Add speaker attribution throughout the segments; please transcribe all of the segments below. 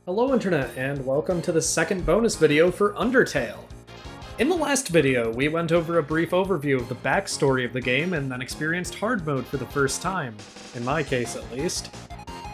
Speaker 1: Hello Internet, and welcome to the second bonus video for Undertale. In the last video, we went over a brief overview of the backstory of the game and then experienced hard mode for the first time, in my case at least.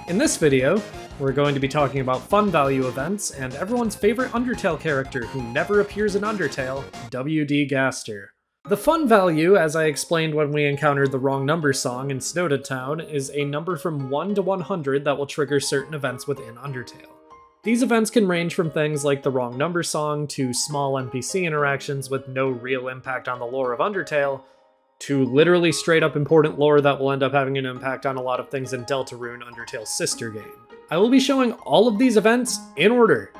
Speaker 1: In this video, we're going to be talking about fun value events and everyone's favorite Undertale character who never appears in Undertale, WD Gaster. The fun value, as I explained when we encountered the wrong number song in Snowdon Town, is a number from 1 to 100 that will trigger certain events within Undertale. These events can range from things like the wrong number song to small NPC interactions with no real impact on the lore of Undertale, to literally straight up important lore that will end up having an impact on a lot of things in Deltarune, Undertale's sister game. I will be showing all of these events in order.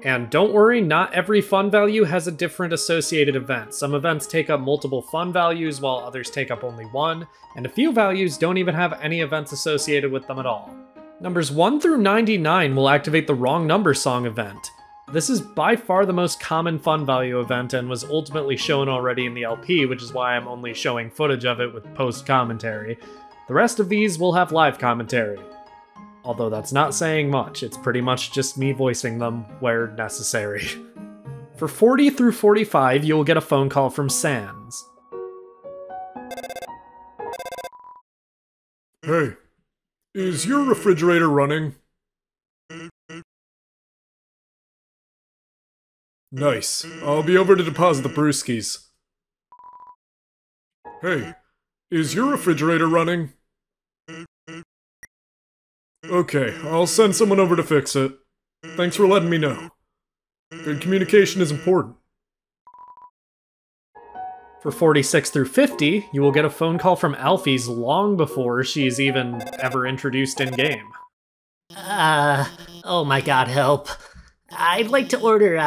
Speaker 1: And don't worry, not every fun value has a different associated event. Some events take up multiple fun values while others take up only one, and a few values don't even have any events associated with them at all. Numbers 1 through 99 will activate the wrong number song event. This is by far the most common fun value event and was ultimately shown already in the LP, which is why I'm only showing footage of it with post-commentary. The rest of these will have live commentary. Although that's not saying much, it's pretty much just me voicing them where necessary. For 40 through 45, you will get a phone call from Sans.
Speaker 2: Hey, is your refrigerator running? Nice. I'll be over to deposit the brewskis. Hey, is your refrigerator running? Okay, I'll send someone over to fix it. Thanks for letting me know. Good communication is important.
Speaker 1: For 46 through 50, you will get a phone call from Alphys long before she's even ever introduced in-game.
Speaker 3: Oh my god, help. I'd like to order,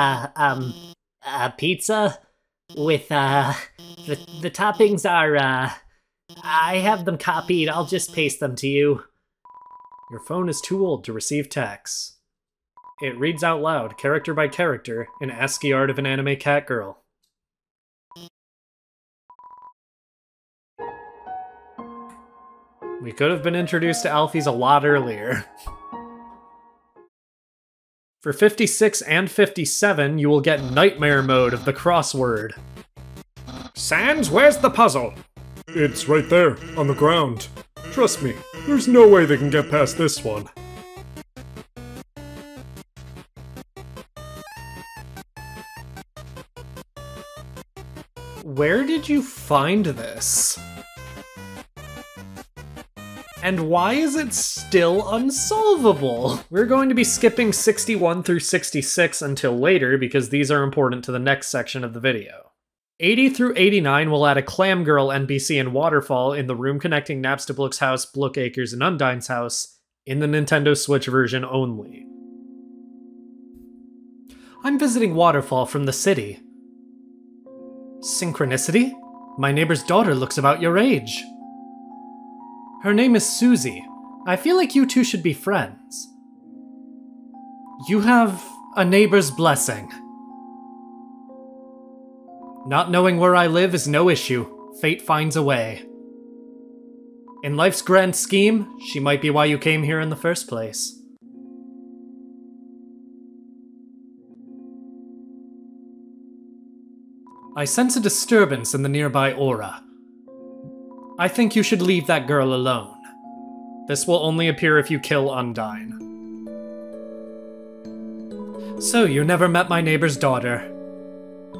Speaker 3: pizza with, the toppings are, I have them copied, I'll just paste them to you.
Speaker 1: Your phone is too old to receive texts. It reads out loud, character by character, an ASCII art of an anime cat girl. We could have been introduced to Alphys a lot earlier. For 56 and 57, you will get Nightmare Mode of the crossword. Sans, where's the puzzle?
Speaker 2: It's right there, on the ground. Trust me, there's no way they can get past this one.
Speaker 1: Where did you find this? And why is it still unsolvable? We're going to be skipping 61 through 66 until later because these are important to the next section of the video. 80 through 89 will add a Clam Girl NPC in Waterfall in the room connecting Napstablook's house, Blookacres, and Undyne's house, in the Nintendo Switch version only. I'm visiting Waterfall from the city. Synchronicity? My neighbor's daughter looks about your age. Her name is Susie. I feel like you two should be friends. You have a neighbor's blessing. Not knowing where I live is no issue. Fate finds a way. In life's grand scheme, she might be why you came here in the first place. I sense a disturbance in the nearby aura. I think you should leave that girl alone. This will only appear if you kill Undyne. So you never met my neighbor's daughter.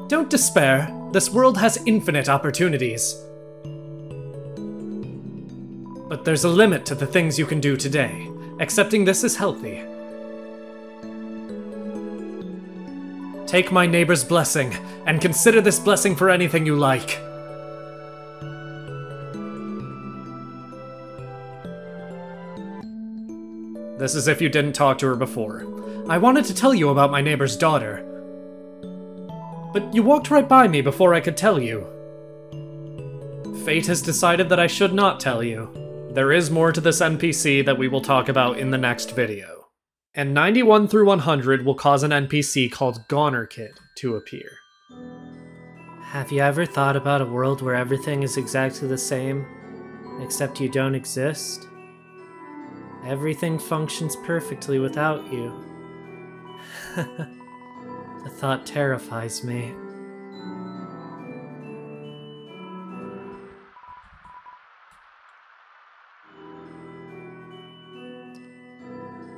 Speaker 1: Don't despair. This world has infinite opportunities. But there's a limit to the things you can do today. Accepting this is healthy. Take my neighbor's blessing, and consider this blessing for anything you like. This is if you didn't talk to her before. I wanted to tell you about my neighbor's daughter. But you walked right by me before I could tell you. Fate has decided that I should not tell you. There is more to this NPC that we will talk about in the next video. And 91 through 100 will cause an NPC called Goner Kid to appear. Have you ever thought about a world where everything is exactly the same, except you don't exist? Everything functions perfectly without you.
Speaker 3: The thought terrifies me.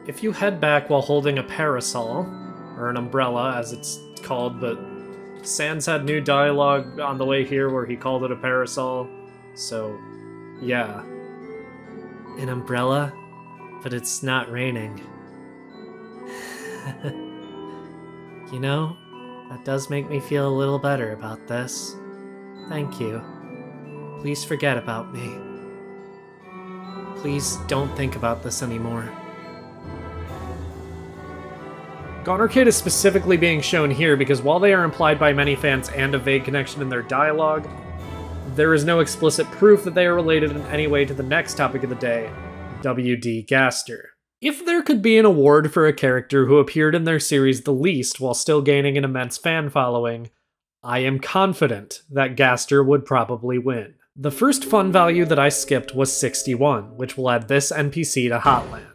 Speaker 1: If you head back while holding a parasol, or an umbrella as it's called, but Sans had new dialogue on the way here where he called it a parasol, so yeah.
Speaker 3: An umbrella? But it's not raining. You know, that does make me feel a little better about this. Thank you. Please forget about me. Please don't think about this anymore.
Speaker 1: Gaunterkid is specifically being shown here because while they are implied by many fans and a vague connection in their dialogue, there is no explicit proof that they are related in any way to the next topic of the day, WD Gaster. If there could be an award for a character who appeared in their series the least while still gaining an immense fan following, I am confident that Gaster would probably win. The first fun value that I skipped was 61, which will add this NPC to Hotland.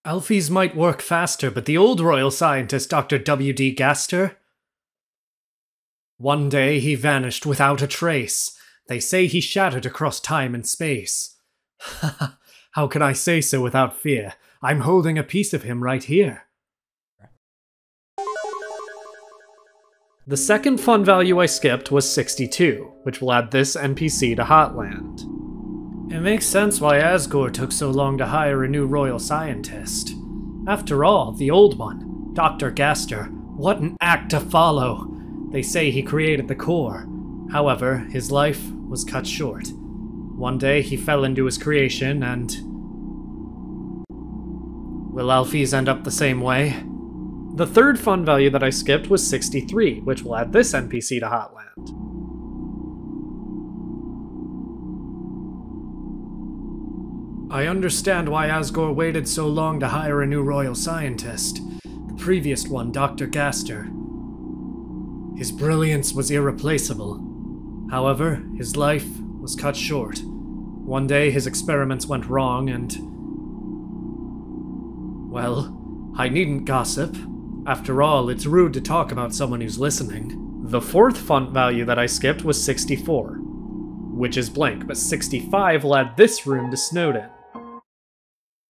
Speaker 1: Alphys might work faster, but the old royal scientist, Dr. W.D. Gaster? One day he vanished without a trace. They say he shattered across time and space. How can I say so without fear? I'm holding a piece of him right here. The second fun value I skipped was 62, which will add this NPC to Hotland. It makes sense why Asgore took so long to hire a new royal scientist. After all, the old one, Dr. Gaster, what an act to follow! They say he created the core. However, his life was cut short. One day he fell into his creation and... Will Alphys end up the same way? The third fun value that I skipped was 63, which will add this NPC to Hotland. I understand why Asgore waited so long to hire a new royal scientist. The previous one, Dr. Gaster. His brilliance was irreplaceable. However, his life was cut short. One day his experiments went wrong and... Well, I needn't gossip. After all, it's rude to talk about someone who's listening. The fourth font value that I skipped was 64, which is blank, but 65 will add this room to Snowden.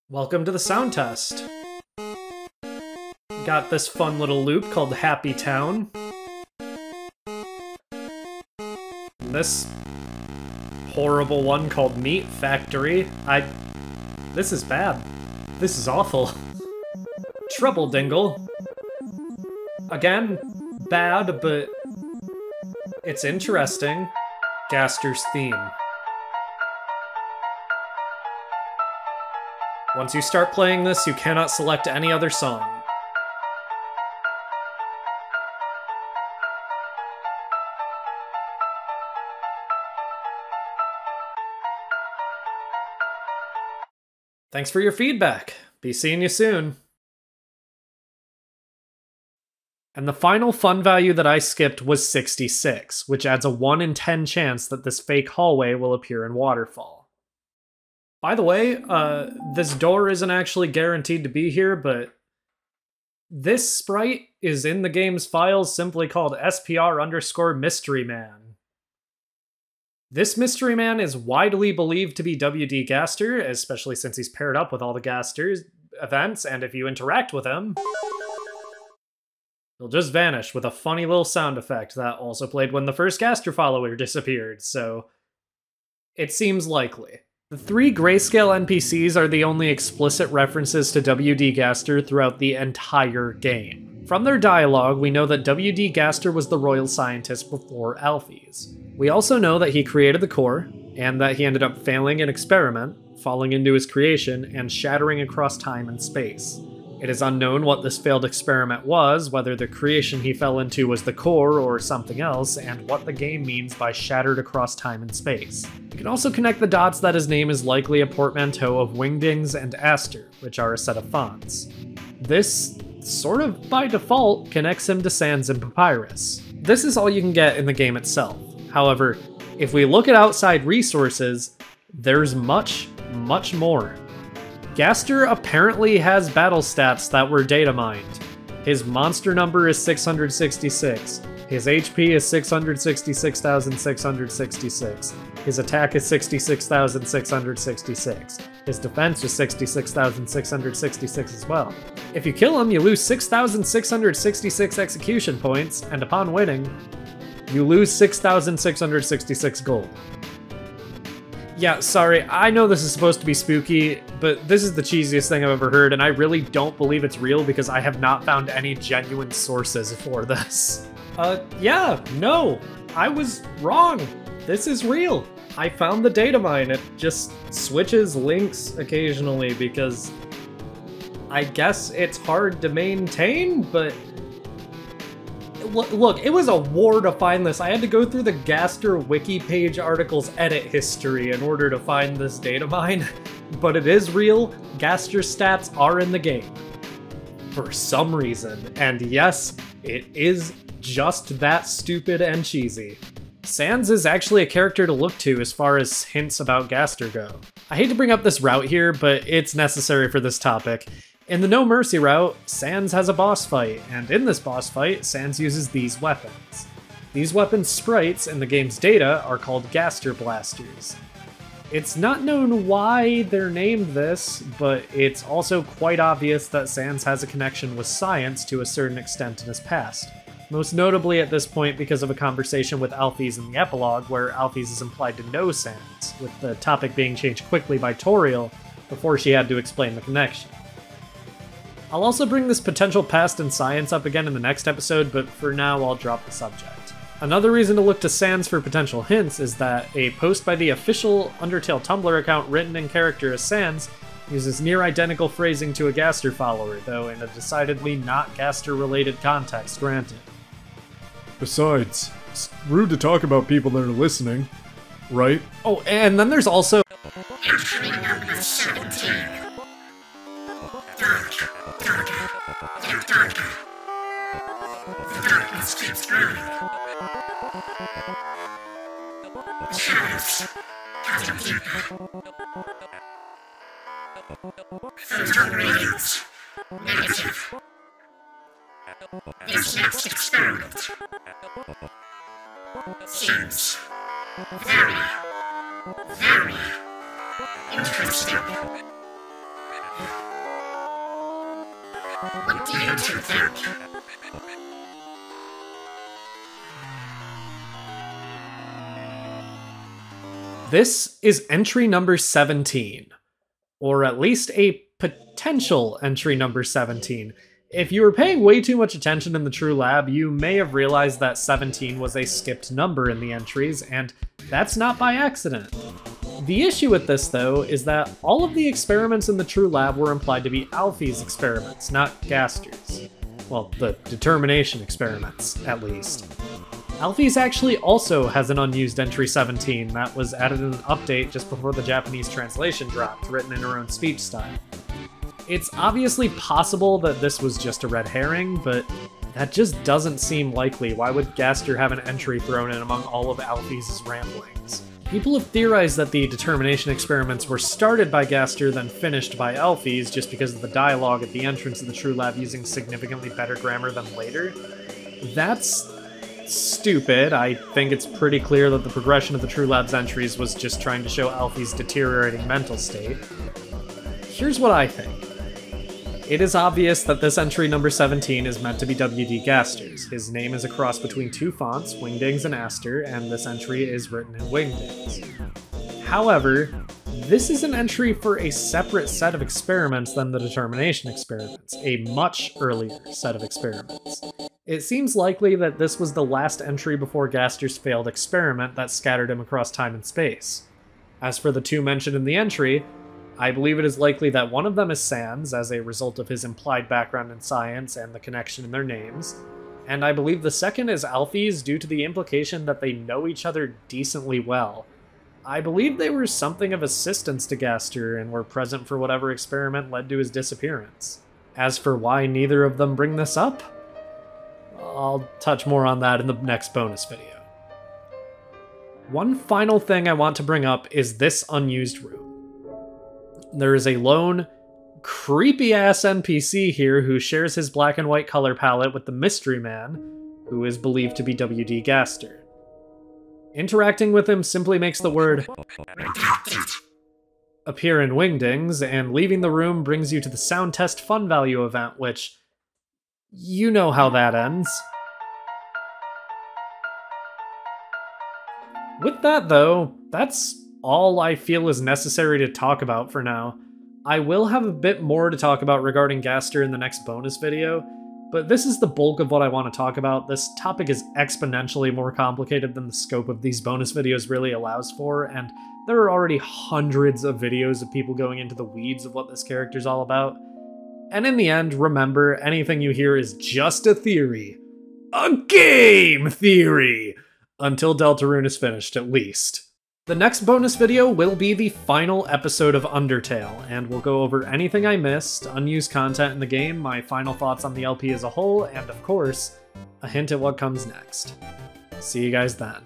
Speaker 1: Welcome to the sound test. Got this fun little loop called Happy Town. This horrible one called Meat Factory. This is bad. This is awful. Trouble Dingle. Again, bad, but it's interesting. Gaster's theme. Once you start playing this, you cannot select any other song. Thanks for your feedback. Be seeing you soon. And the final fun value that I skipped was 66, which adds a 1 in 10 chance that this fake hallway will appear in Waterfall. By the way, this door isn't actually guaranteed to be here, but this sprite is in the game's files simply called SPR_Mystery Man. This Mystery Man is widely believed to be WD Gaster, especially since he's paired up with all the Gaster's events, and if you interact with him, he'll just vanish with a funny little sound effect that also played when the first Gaster follower disappeared, so it seems likely. The 3 grayscale NPCs are the only explicit references to WD Gaster throughout the entire game. From their dialogue, we know that WD Gaster was the royal scientist before Alphys. We also know that he created the core, and that he ended up failing an experiment, falling into his creation, and shattering across time and space. It is unknown what this failed experiment was, whether the creation he fell into was the core or something else, and what the game means by shattered across time and space. You can also connect the dots that his name is likely a portmanteau of Wingdings and Aster, which are a set of fonts. This, sort of by default, connects him to Sans and Papyrus. This is all you can get in the game itself. However, if we look at outside resources, there's much, much more. Gaster apparently has battle stats that were data mined. His monster number is 666. His HP is 666,666. His attack is 66,666. His defense is 66,666 as well. If you kill him, you lose 6,666 execution points, and upon winning, you lose 6,666 gold. Yeah, sorry, I know this is supposed to be spooky, but this is the cheesiest thing I've ever heard, and I really don't believe it's real because I have not found any genuine sources for this. Yeah, no, I was wrong. This is real. I found the data mine. It just switches links occasionally because I guess it's hard to maintain, but look, it was a war to find this. I had to go through the Gaster wiki page article's edit history in order to find this data mine, but it is real. Gaster stats are in the game for some reason, and yes, it is just that stupid and cheesy. Sans is actually a character to look to as far as hints about Gaster go. I hate to bring up this route here, but it's necessary for this topic. In the No Mercy route, Sans has a boss fight, and in this boss fight, Sans uses these weapons. These weapons' sprites in the game's data are called Gaster Blasters. It's not known why they're named this, but it's also quite obvious that Sans has a connection with science to a certain extent in his past. Most notably at this point because of a conversation with Alphys in the epilogue, where Alphys is implied to know Sans, with the topic being changed quickly by Toriel before she had to explain the connection. I'll also bring this potential past in science up again in the next episode, but for now I'll drop the subject. Another reason to look to Sans for potential hints is that a post by the official Undertale Tumblr account written in character as Sans uses near identical phrasing to a Gaster follower, though in a decidedly not Gaster-related context, granted.
Speaker 2: Besides, it's rude to talk about people that are listening, right?
Speaker 1: Oh, and then there's also
Speaker 4: Entry number 17. Dark, darker, yet darker. The darkness keeps growing. The shadows cutting deeper. Photon radiance. Negative. This next experiment seems very, very interesting. What do you two think?
Speaker 1: This is entry number 17, or at least a potential entry number 17. If you were paying way too much attention in the True Lab, you may have realized that 17 was a skipped number in the entries, and that's not by accident. The issue with this, though, is that all of the experiments in the True Lab were implied to be Alphys experiments, not Gaster's. Well, the determination experiments, at least. Alphys actually also has an unused entry 17 that was added in an update just before the Japanese translation dropped, written in her own speech style. It's obviously possible that this was just a red herring, but that just doesn't seem likely. Why would Gaster have an entry thrown in among all of Alphys' ramblings? People have theorized that the determination experiments were started by Gaster, then finished by Alphys, just because of the dialogue at the entrance of the True Lab using significantly better grammar than later. That's stupid. I think it's pretty clear that the progression of the True Lab's entries was just trying to show Alphys' deteriorating mental state. Here's what I think. It is obvious that this entry number 17 is meant to be WD Gaster's. His name is a cross between two fonts, Wingdings and Aster, and this entry is written in Wingdings. However, this is an entry for a separate set of experiments than the determination experiments, a much earlier set of experiments. It seems likely that this was the last entry before Gaster's failed experiment that scattered him across time and space. As for the two mentioned in the entry, I believe it is likely that one of them is Sans, as a result of his implied background in science and the connection in their names, and I believe the second is Alphys due to the implication that they know each other decently well. I believe they were something of assistants to Gaster and were present for whatever experiment led to his disappearance. As for why neither of them bring this up, I'll touch more on that in the next bonus video. One final thing I want to bring up is this unused route. There is a lone, creepy-ass NPC here who shares his black and white color palette with the Mystery Man, who is believed to be WD Gaster. Interacting with him simply makes the word appear in Wingdings, and leaving the room brings you to the Sound Test Fun Value event, which, you know how that ends. With that, though, that's all I feel is necessary to talk about for now. I will have a bit more to talk about regarding Gaster in the next bonus video, but this is the bulk of what I want to talk about. This topic is exponentially more complicated than the scope of these bonus videos really allows for, and there are already hundreds of videos of people going into the weeds of what this character's all about. And in the end, remember, anything you hear is just a theory. A game theory! Until Deltarune is finished, at least. The next bonus video will be the final episode of Undertale, and we'll go over anything I missed, unused content in the game, my final thoughts on the LP as a whole, and of course, a hint at what comes next. See you guys then.